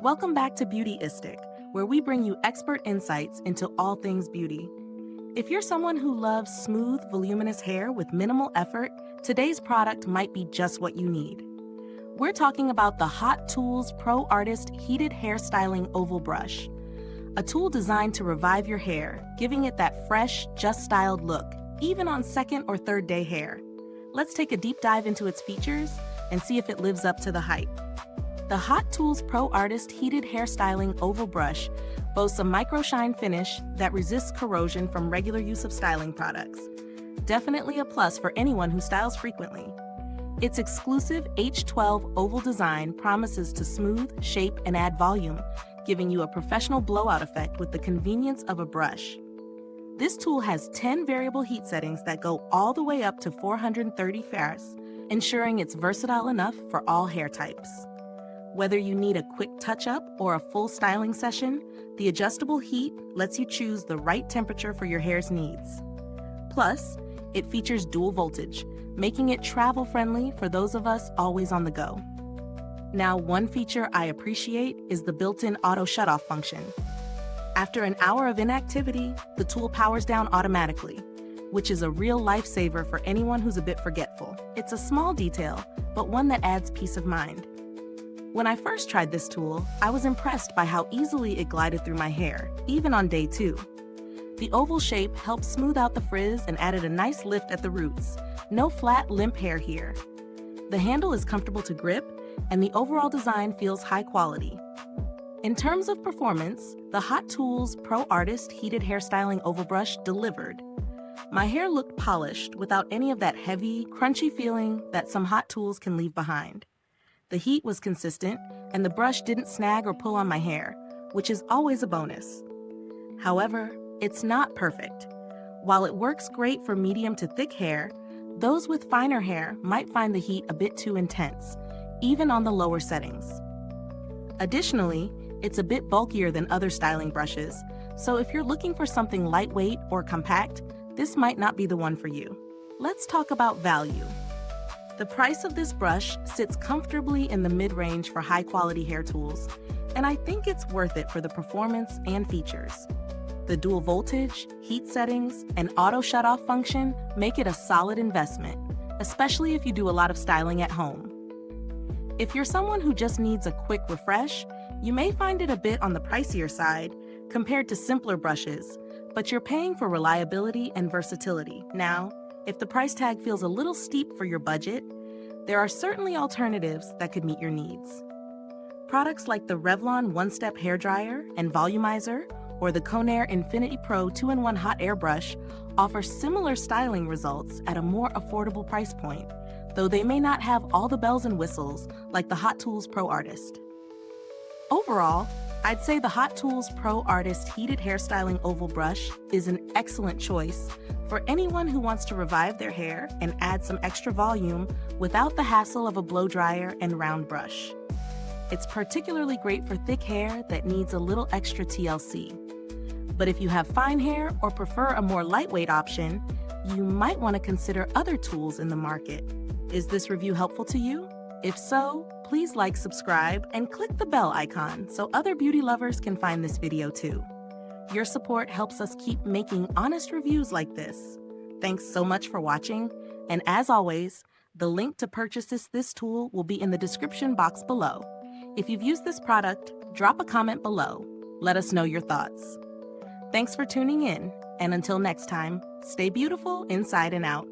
Welcome back to Beautyistic, where we bring you expert insights into all things beauty. If you're someone who loves smooth, voluminous hair with minimal effort, today's product might be just what you need. We're talking about the Hot Tools Pro Artist Heated Hairstyling Oval Brush, a tool designed to revive your hair, giving it that fresh, just-styled look, even on second or third day hair. Let's take a deep dive into its features and see if it lives up to the hype. The Hot Tools Pro Artist Heated Hairstyling Oval Brush boasts a micro-shine finish that resists corrosion from regular use of styling products. Definitely a plus for anyone who styles frequently. Its exclusive H12 oval design promises to smooth, shape, and add volume, giving you a professional blowout effect with the convenience of a brush. This tool has 10 variable heat settings that go all the way up to 430 Fahrenheit, ensuring it's versatile enough for all hair types. Whether you need a quick touch-up or a full styling session, the adjustable heat lets you choose the right temperature for your hair's needs. Plus, it features dual voltage, making it travel-friendly for those of us always on the go. Now, one feature I appreciate is the built-in auto shutoff function. After an hour of inactivity, the tool powers down automatically, which is a real lifesaver for anyone who's a bit forgetful. It's a small detail, but one that adds peace of mind. When I first tried this tool, I was impressed by how easily it glided through my hair, even on day 2. The oval shape helped smooth out the frizz and added a nice lift at the roots. No flat, limp hair here. The handle is comfortable to grip, and the overall design feels high quality. In terms of performance, the Hot Tools Pro Artist Heated Hairstyling Oval Brush delivered. My hair looked polished without any of that heavy, crunchy feeling that some hot tools can leave behind. The heat was consistent, and the brush didn't snag or pull on my hair, which is always a bonus. However, it's not perfect. While it works great for medium to thick hair, those with finer hair might find the heat a bit too intense, even on the lower settings. Additionally, it's a bit bulkier than other styling brushes, so if you're looking for something lightweight or compact, this might not be the one for you. Let's talk about value. The price of this brush sits comfortably in the mid-range for high-quality hair tools, and I think it's worth it for the performance and features. The dual voltage, heat settings, and auto shutoff function make it a solid investment, especially if you do a lot of styling at home. If you're someone who just needs a quick refresh, you may find it a bit on the pricier side compared to simpler brushes, but you're paying for reliability and versatility. Now, if the price tag feels a little steep for your budget, there are certainly alternatives that could meet your needs. Products like the Revlon One-Step Hairdryer and Volumizer or the Conair Infinity Pro 2-in-1 Hot Air Brush offer similar styling results at a more affordable price point, though they may not have all the bells and whistles like the Hot Tools Pro Artist. Overall, I'd say the Hot Tools Pro Artist Heated Hairstyling Oval Brush is an excellent choice for anyone who wants to revive their hair and add some extra volume without the hassle of a blow dryer and round brush. It's particularly great for thick hair that needs a little extra TLC. But if you have fine hair or prefer a more lightweight option, you might want to consider other tools in the market. Is this review helpful to you? If so, please like, subscribe, and click the bell icon so other beauty lovers can find this video too. Your support helps us keep making honest reviews like this. Thanks so much for watching, and as always, the link to purchase this tool will be in the description box below. If you've used this product, drop a comment below. Let us know your thoughts. Thanks for tuning in, and until next time, stay beautiful inside and out.